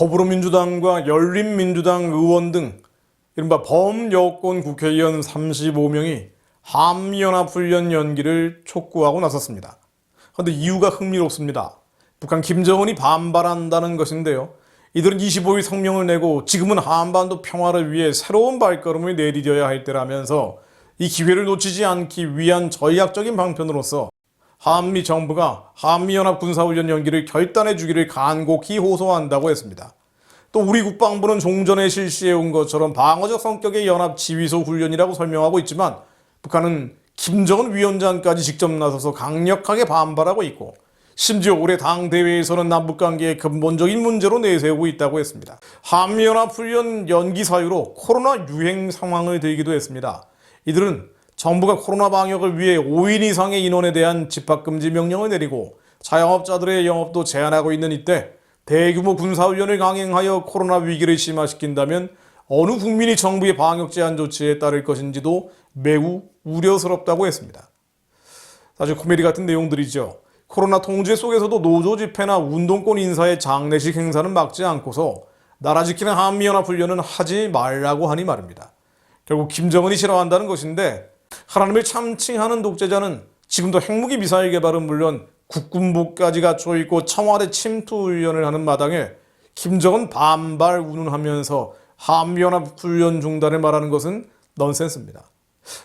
더불어민주당과 열린민주당 의원 등 이른바 범여권 국회의원 35명이 한미연합훈련 연기를 촉구하고 나섰습니다. 그런데 이유가 흥미롭습니다. 북한 김정은이 반발한다는 것인데요. 이들은 25일 성명을 내고 지금은 한반도 평화를 위해 새로운 발걸음을 내디뎌야 할 때라면서 이 기회를 놓치지 않기 위한 전략적인 방편으로서 한미 정부가 한미연합 군사훈련 연기를 결단해 주기를 간곡히 호소한다고 했습니다. 또 우리 국방부는 종전에 실시해온 것처럼 방어적 성격의 연합 지휘소 훈련이라고 설명하고 있지만 북한은 김정은 위원장까지 직접 나서서 강력하게 반발하고 있고 심지어 올해 당대회에서는 남북관계의 근본적인 문제로 내세우고 있다고 했습니다. 한미연합훈련 연기 사유로 코로나 유행 상황을 들기도 했습니다. 이들은 정부가 코로나 방역을 위해 5인 이상의 인원에 대한 집합금지 명령을 내리고 자영업자들의 영업도 제한하고 있는 이때 대규모 군사훈련을 강행하여 코로나 위기를 심화시킨다면 어느 국민이 정부의 방역 제한 조치에 따를 것인지도 매우 우려스럽다고 했습니다. 사실 코미디 같은 내용들이죠. 코로나 통제 속에서도 노조 집회나 운동권 인사의 장례식 행사는 막지 않고서 나라 지키는 한미연합훈련은 하지 말라고 하니 말입니다. 결국 김정은이 싫어한다는 것인데 하나님을 참칭하는 독재자는 지금도 핵무기 미사일 개발은 물론 국군복까지 갖춰 있고 청와대 침투 훈련을 하는 마당에 김정은 반발 운운하면서 한미연합훈련 중단을 말하는 것은 넌센스입니다.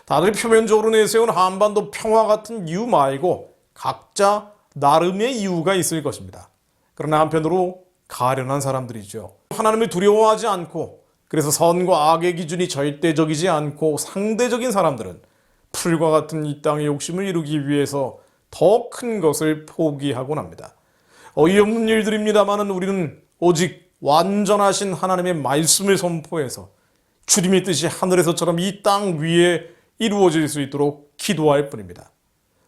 다들 표면적으로 내세운 한반도 평화 같은 이유 말고 각자 나름의 이유가 있을 것입니다. 그러나 한편으로 가련한 사람들이죠. 하나님을 두려워하지 않고 그래서 선과 악의 기준이 절대적이지 않고 상대적인 사람들은 풀과 같은 이 땅의 욕심을 이루기 위해서 더 큰 것을 포기하곤 합니다. 어이없는 일들입니다만 우리는 오직 완전하신 하나님의 말씀을 선포해서 주님의 뜻이 하늘에서처럼 이 땅 위에 이루어질 수 있도록 기도할 뿐입니다.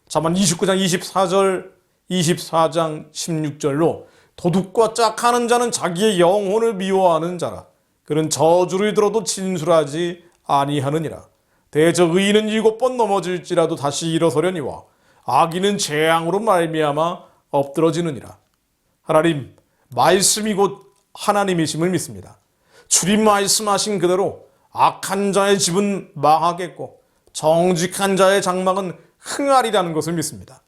잠언 29장 24절 24장 16절로 도둑과 짝하는 자는 자기의 영혼을 미워하는 자라. 그는 저주를 들어도 진술하지 아니하느니라. 대저 의인은 7번 넘어질지라도 다시 일어서려니와 악인은 재앙으로 말미암아 엎드러지느니라. 하나님, 말씀이 곧 하나님이심을 믿습니다. 주님 말씀하신 그대로 악한 자의 집은 망하겠고 정직한 자의 장막은 흥하리라는 것을 믿습니다.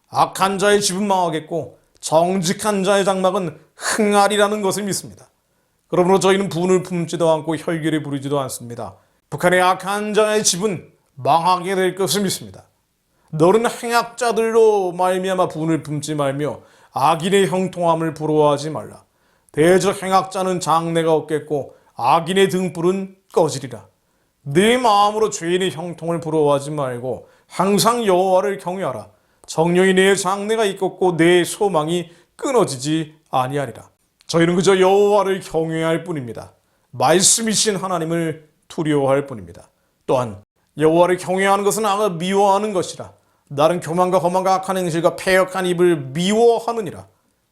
악한 자의 집은 망하겠고 정직한 자의 장막은 흥하리라는 것을 믿습니다. 그러므로 저희는 분을 품지도 않고 혈기를 부리지도 않습니다. 북한의 악한 자의 집은 망하게 될 것을 믿습니다. 너는 행악자들로 말미암아 분을 품지 말며 악인의 형통함을 부러워하지 말라. 대저 행악자는 장래가 없겠고 악인의 등불은 꺼지리라. 네 마음으로 죄인의 형통을 부러워하지 말고 항상 여호와를 경외하라. 정령이 내 장래가 있겠고 내 소망이 끊어지지 아니하리라. 저희는 그저 여호와를 경외할 뿐입니다. 말씀이신 하나님을 두려워할 뿐입니다. 또한 여호와를 경외하는 것은 악을 미워하는 것이라. 나는 교만과 거만과 악한 행실과 패역한 입을 미워하느니라.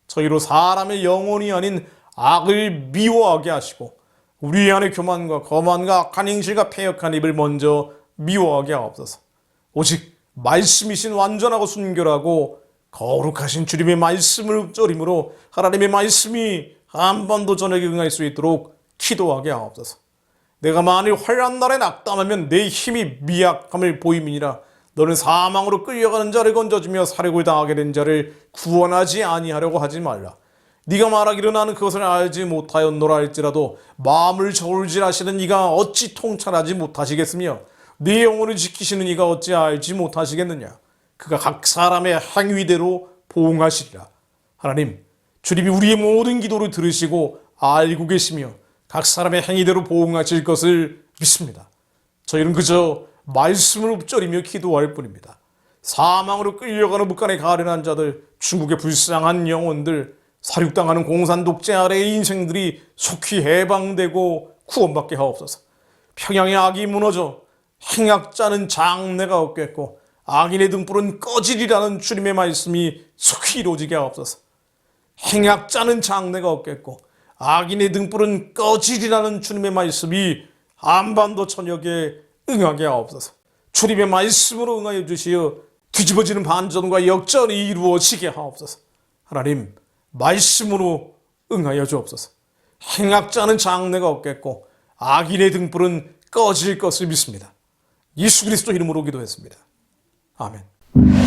저희로 사람의 영혼이 아닌 악을 미워하게 하시고 우리 안에 교만과 거만과 악한 행실과 패역한 입을 먼저 미워하게 하옵소서. 오직 말씀이신 완전하고 순결하고 거룩하신 주님의 말씀을 읊조림으로 하나님의 말씀이 한반도 전역에 응할 수 있도록 기도하게 하옵소서. 내가 만일 환난 날에 낙담하면 내 힘이 미약함을 보임이니라. 너는 사망으로 끌려가는 자를 건져주며 살해를 당하게 된 자를 구원하지 아니하려고 하지 말라. 네가 말하기를 나는 그것을 알지 못하였노라 할지라도 마음을 저울질하시는 이가 어찌 통찰하지 못하시겠으며 네 영혼을 지키시는 이가 어찌 알지 못하시겠느냐. 그가 각 사람의 행위대로 보응하시리라. 하나님, 주님이 우리의 모든 기도를 들으시고 알고 계시며 각 사람의 행위대로 보응하실 것을 믿습니다. 저희는 그저 말씀을 읊조리며 기도할 뿐입니다. 사망으로 끌려가는 북한의 가련한 자들, 중국의 불쌍한 영혼들, 사륙당하는 공산 독재 아래의 인생들이 속히 해방되고 구원받게 하옵소서. 평양의 악이 무너져 행악자는 장래가 없겠고 악인의 등불은 꺼지리라는 주님의 말씀이 속히 이루어지게 하옵소서. 행악자는 장래가 없겠고 악인의 등불은 꺼지리라는 주님의 말씀이 한반도 전역에 응하게 하옵소서. 주님의 말씀으로 응하여 주시어 뒤집어지는 반전과 역전이 이루어지게 하옵소서. 하나님, 말씀으로 응하여 주옵소서. 행악자는 장래가 없겠고 악인의 등불은 꺼질 것을 믿습니다. 예수 그리스도 이름으로 기도했습니다. 아멘.